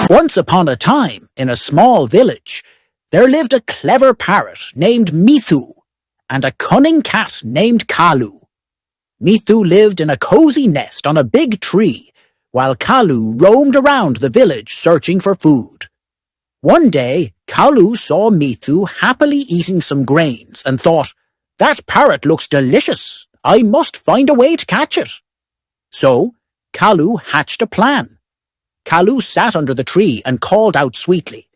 Once upon a time, in a small village, there lived a clever parrot named Mithu and a cunning cat named Kalu. Mithu lived in a cozy nest on a big tree, while Kalu roamed around the village searching for food. One day, Kalu saw Mithu happily eating some grains and thought, "That parrot looks delicious. I must find a way to catch it." So, Kalu hatched a plan. Kalu sat under the tree and called out sweetly,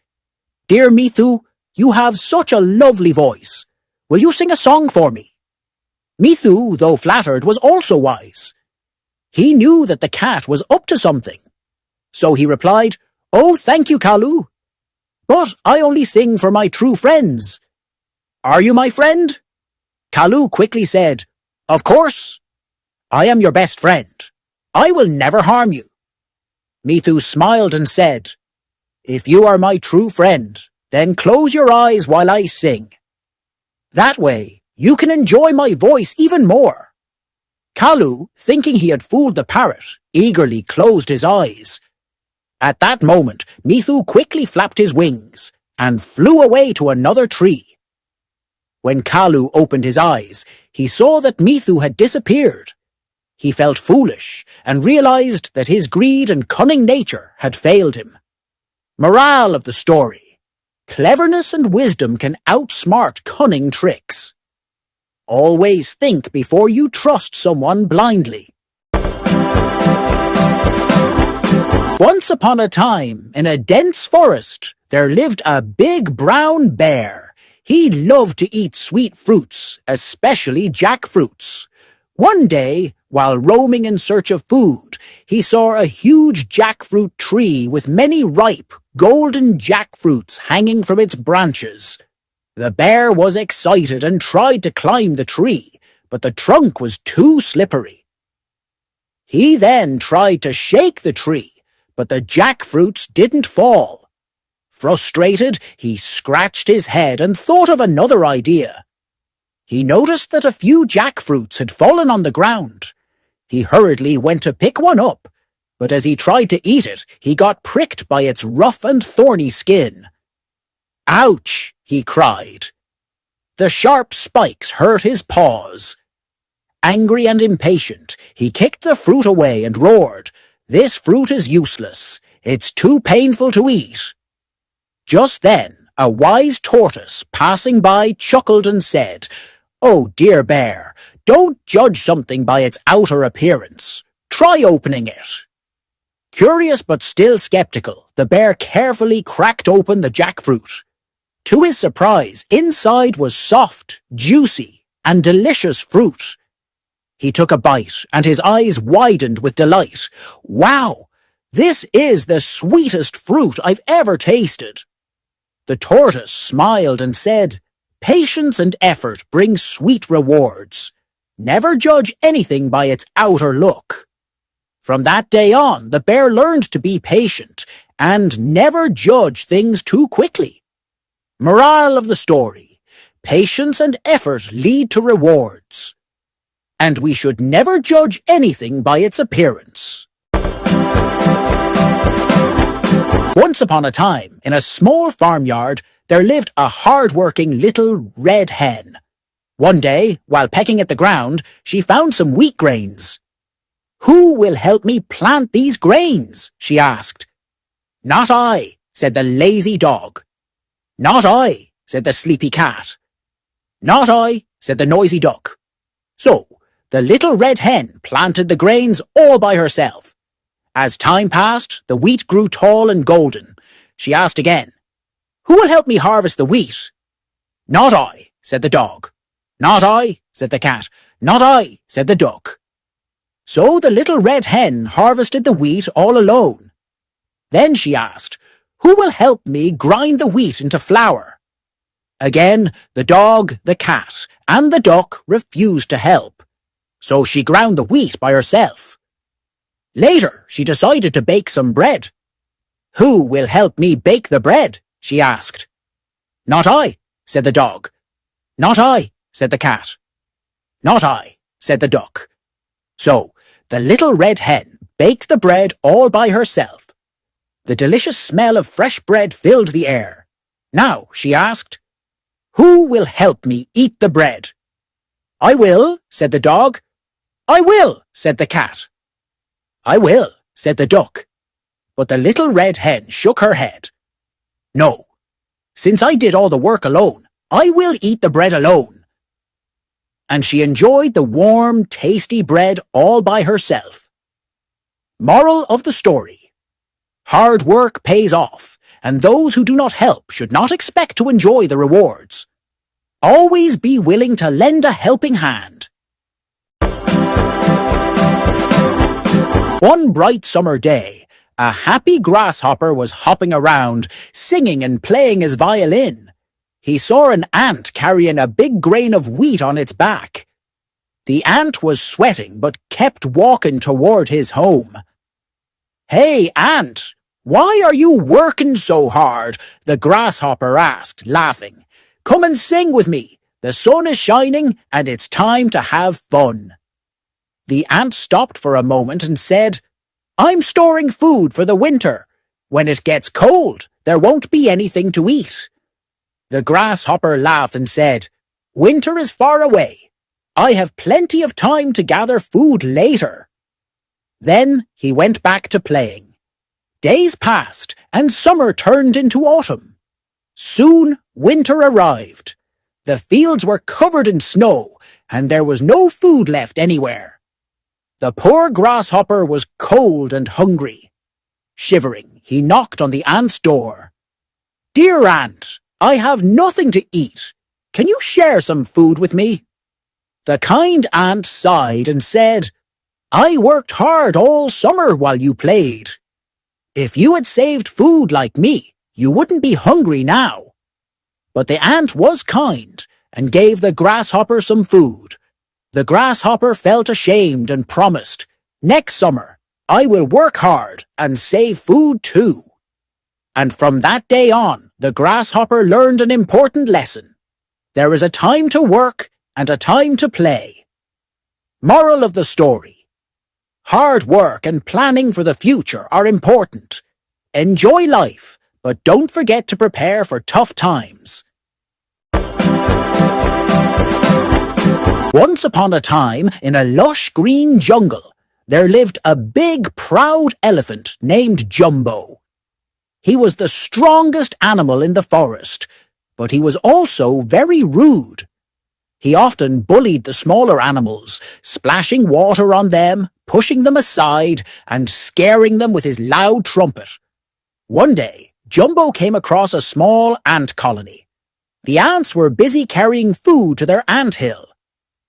"Dear Mithu, you have such a lovely voice. Will you sing a song for me?" Mithu, though flattered, was also wise. He knew that the cat was up to something. So he replied, "Oh, thank you, Kalu. But I only sing for my true friends." "Are you my friend?" Kalu quickly said, "Of course. I am your best friend. I will never harm you." Mithu smiled and said, "If you are my true friend, then close your eyes while I sing. That way, you can enjoy my voice even more." Kalu, thinking he had fooled the parrot, eagerly closed his eyes. At that moment, Mithu quickly flapped his wings and flew away to another tree. When Kalu opened his eyes, he saw that Mithu had disappeared. He felt foolish and realized that his greed and cunning nature had failed him. Morale of the story: cleverness and wisdom can outsmart cunning tricks. Always think before you trust someone blindly. Once upon a time, in a dense forest, there lived a big brown bear. He loved to eat sweet fruits, especially jackfruits. One day, while roaming in search of food, he saw a huge jackfruit tree with many ripe, golden jackfruits hanging from its branches. The bear was excited and tried to climb the tree, but the trunk was too slippery. He then tried to shake the tree, but the jackfruits didn't fall. Frustrated, he scratched his head and thought of another idea. He noticed that a few jackfruits had fallen on the ground. He hurriedly went to pick one up, but as he tried to eat it, he got pricked by its rough and thorny skin. "Ouch!" he cried. The sharp spikes hurt his paws. Angry and impatient, he kicked the fruit away and roared, "This fruit is useless. It's too painful to eat." Just then, a wise tortoise passing by chuckled and said, "Oh, dear bear, don't judge something by its outer appearance. Try opening it." Curious but still skeptical, the bear carefully cracked open the jackfruit. To his surprise, inside was soft, juicy, and delicious fruit. He took a bite, and his eyes widened with delight. "Wow! This is the sweetest fruit I've ever tasted." The tortoise smiled and said, "Patience and effort bring sweet rewards. Never judge anything by its outer look." From that day on, the bear learned to be patient and never judge things too quickly. Morale of the story: patience and effort lead to rewards. And we should never judge anything by its appearance. Once upon a time, in a small farmyard, there lived a hard-working little red hen. One day, while pecking at the ground, she found some wheat grains. "Who will help me plant these grains?" she asked. "Not I," said the lazy dog. "Not I," said the sleepy cat. "Not I," said the noisy duck. So, the little red hen planted the grains all by herself. As time passed, the wheat grew tall and golden. She asked again, "Who will help me harvest the wheat?" "Not I," said the dog. "Not I," said the cat. "Not I," said the duck. So the little red hen harvested the wheat all alone. Then she asked, "Who will help me grind the wheat into flour?" Again, the dog, the cat, and the duck refused to help. So she ground the wheat by herself. Later, she decided to bake some bread. "Who will help me bake the bread?" she asked. "Not I," said the dog. "Not I," said the cat. "Not I," said the duck. So, the little red hen baked the bread all by herself. The delicious smell of fresh bread filled the air. Now, she asked, "Who will help me eat the bread?" "I will," said the dog. "I will," said the cat. "I will," said the duck. But the little red hen shook her head. "No, since I did all the work alone, I will eat the bread alone." And she enjoyed the warm, tasty bread all by herself. Moral of the story: hard work pays off, and those who do not help should not expect to enjoy the rewards. Always be willing to lend a helping hand. One bright summer day, a happy grasshopper was hopping around, singing and playing his violin. He saw an ant carrying a big grain of wheat on its back. The ant was sweating but kept walking toward his home. "Hey, ant, why are you working so hard?" the grasshopper asked, laughing. "Come and sing with me. The sun is shining and it's time to have fun." The ant stopped for a moment and said, "I'm storing food for the winter. When it gets cold, there won't be anything to eat." The grasshopper laughed and said, "Winter is far away. I have plenty of time to gather food later." Then he went back to playing. Days passed and summer turned into autumn. Soon winter arrived. The fields were covered in snow and there was no food left anywhere. The poor grasshopper was cold and hungry. Shivering, he knocked on the ant's door. "Dear ant, I have nothing to eat. Can you share some food with me?" The kind ant sighed and said, "I worked hard all summer while you played. If you had saved food like me, you wouldn't be hungry now." But the ant was kind and gave the grasshopper some food. The grasshopper felt ashamed and promised, "Next summer, I will work hard and save food too." And from that day on, the grasshopper learned an important lesson. There is a time to work and a time to play. Moral of the story: hard work and planning for the future are important. Enjoy life, but don't forget to prepare for tough times. Once upon a time, in a lush green jungle, there lived a big, proud elephant named Jumbo. He was the strongest animal in the forest, but he was also very rude. He often bullied the smaller animals, splashing water on them, pushing them aside, and scaring them with his loud trumpet. One day, Jumbo came across a small ant colony. The ants were busy carrying food to their anthill.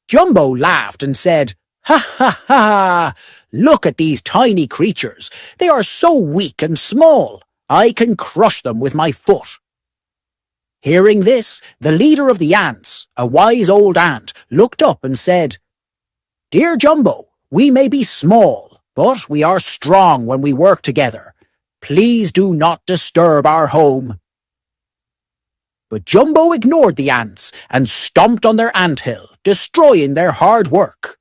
Jumbo laughed and said, "Ha ha ha! Look at these tiny creatures. They are so weak and small. I can crush them with my foot." Hearing this, the leader of the ants, a wise old ant, looked up and said, "Dear Jumbo, we may be small, but we are strong when we work together. Please do not disturb our home." But Jumbo ignored the ants and stomped on their anthill, destroying their hard work.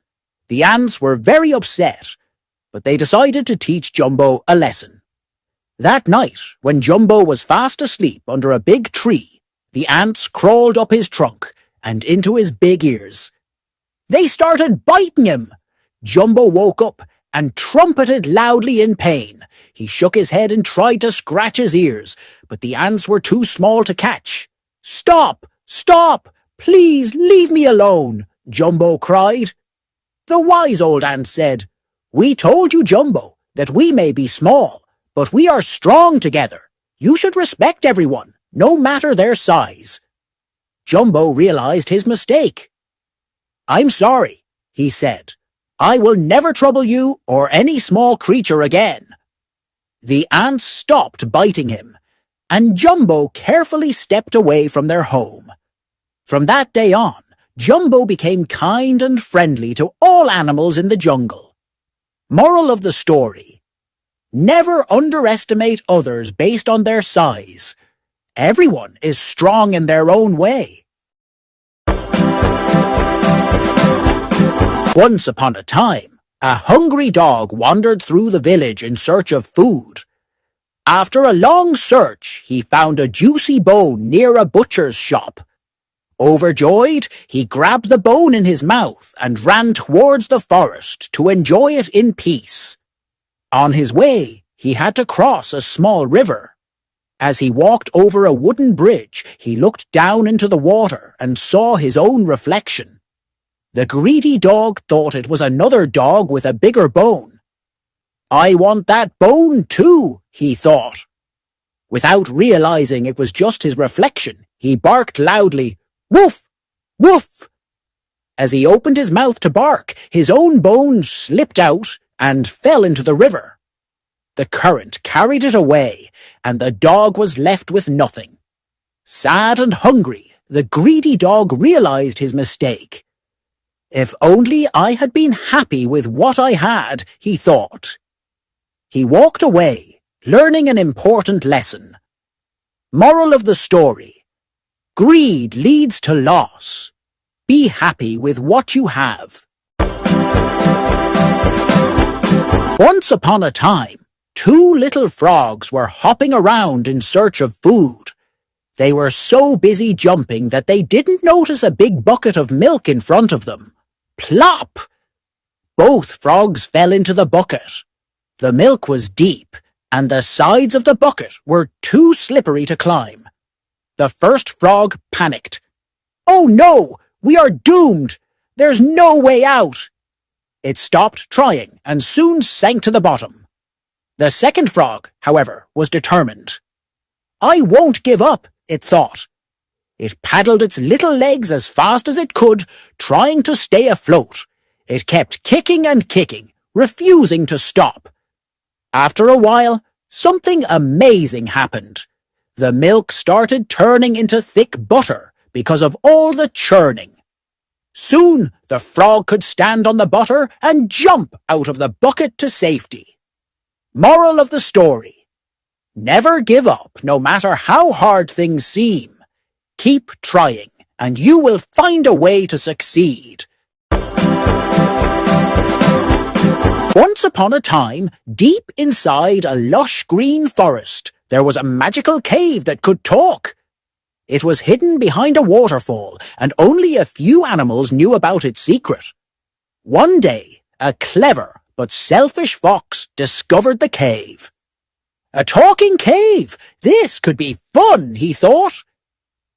The ants were very upset, but they decided to teach Jumbo a lesson. That night, when Jumbo was fast asleep under a big tree, the ants crawled up his trunk and into his big ears. They started biting him. Jumbo woke up and trumpeted loudly in pain. He shook his head and tried to scratch his ears, but the ants were too small to catch. "Stop! Stop! Please leave me alone!" Jumbo cried. The wise old ant said, "We told you, Jumbo, that we may be small, but we are strong together. You should respect everyone, no matter their size." Jumbo realized his mistake. "I'm sorry," he said. "I will never trouble you or any small creature again." The ants stopped biting him, and Jumbo carefully stepped away from their home. From that day on, Jumbo became kind and friendly to all animals in the jungle. Moral of the story: never underestimate others based on their size. Everyone is strong in their own way. Once upon a time, a hungry dog wandered through the village in search of food. After a long search, he found a juicy bone near a butcher's shop. Overjoyed, he grabbed the bone in his mouth and ran towards the forest to enjoy it in peace. On his way, he had to cross a small river. As he walked over a wooden bridge, he looked down into the water and saw his own reflection. The greedy dog thought it was another dog with a bigger bone. "I want that bone too," he thought. Without realizing it was just his reflection, he barked loudly, "Woof! Woof!" As he opened his mouth to bark, his own bone slipped out and fell into the river. The current carried it away, and the dog was left with nothing. Sad and hungry, the greedy dog realized his mistake. "If only I had been happy with what I had," he thought. He walked away, learning an important lesson. Moral of the story: greed leads to loss. Be happy with what you have. Once upon a time, two little frogs were hopping around in search of food. They were so busy jumping that they didn't notice a big bucket of milk in front of them. Plop! Both frogs fell into the bucket. The milk was deep, and the sides of the bucket were too slippery to climb. The first frog panicked. "Oh no! We are doomed! There's no way out!" It stopped trying and soon sank to the bottom. The second frog, however, was determined. "I won't give up," it thought. It paddled its little legs as fast as it could, trying to stay afloat. It kept kicking and kicking, refusing to stop. After a while, something amazing happened. The milk started turning into thick butter because of all the churning. Soon the frog could stand on the butter and jump out of the bucket to safety. Moral of the story: never give up, no matter how hard things seem. Keep trying, and you will find a way to succeed. Once upon a time, deep inside a lush green forest, there was a magical cave that could talk. It was hidden behind a waterfall, and only a few animals knew about its secret. One day, a clever but selfish fox discovered the cave. "A talking cave! This could be fun," he thought.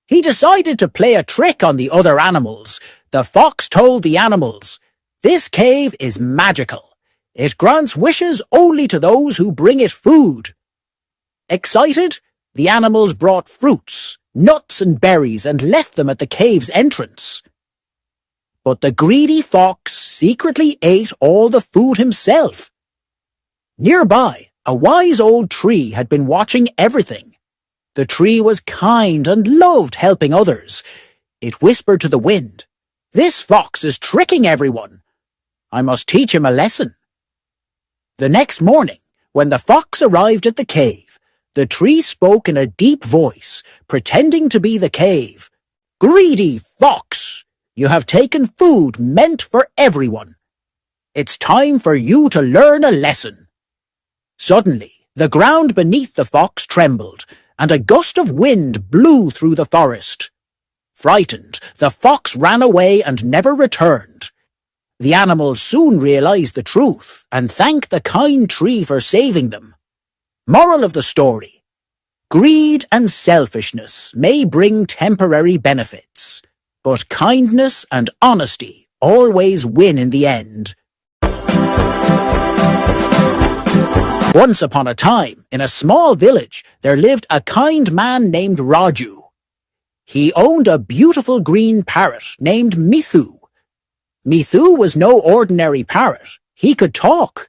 He decided to play a trick on the other animals. The fox told the animals, "This cave is magical. It grants wishes only to those who bring it food." Excited, the animals brought fruits, nuts and berries and left them at the cave's entrance. But the greedy fox secretly ate all the food himself. Nearby, a wise old tree had been watching everything. The tree was kind and loved helping others. It whispered to the wind, "This fox is tricking everyone. I must teach him a lesson." The next morning, when the fox arrived at the cave, the tree spoke in a deep voice, pretending to be the cave. "Greedy fox! You have taken food meant for everyone. It's time for you to learn a lesson." Suddenly, the ground beneath the fox trembled, and a gust of wind blew through the forest. Frightened, the fox ran away and never returned. The animals soon realized the truth and thanked the kind tree for saving them. Moral of the story: greed and selfishness may bring temporary benefits, but kindness and honesty always win in the end. Once upon a time, in a small village, there lived a kind man named Raju. He owned a beautiful green parrot named Mithu. Mithu was no ordinary parrot. He could talk.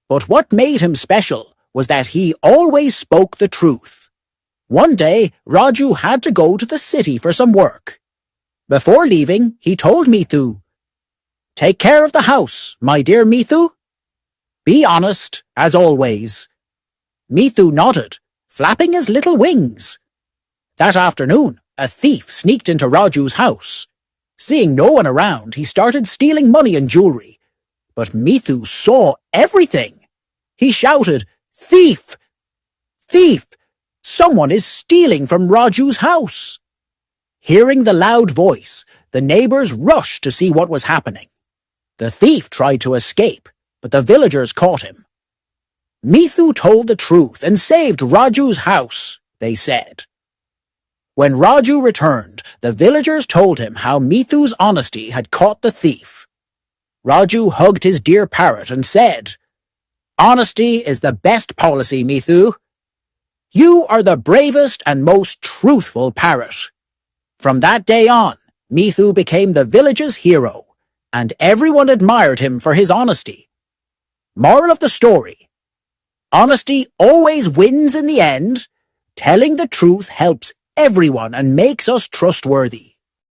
But what made him special was that he always spoke the truth. One day, Raju had to go to the city for some work. Before leaving, he told Mithu, "Take care of the house, my dear Mithu. Be honest, as always." Mithu nodded, flapping his little wings. That afternoon, a thief sneaked into Raju's house. Seeing no one around, he started stealing money and jewelry. But Mithu saw everything. He shouted, "Thief! Thief! Someone is stealing from Raju's house. Hearing the loud voice, the neighbors rushed to see what was happening. The thief tried to escape, but the villagers caught him. Mithu told the truth and saved Raju's house, they said. When Raju returned, the villagers told him how Mithu's honesty had caught the thief. Raju hugged his dear parrot and said, "Honesty is the best policy, Mithu. You are the bravest and most truthful parrot." From that day on, Mithu became the village's hero, and everyone admired him for his honesty. Moral of the story: honesty always wins in the end. Telling the truth helps everyone and makes us trustworthy.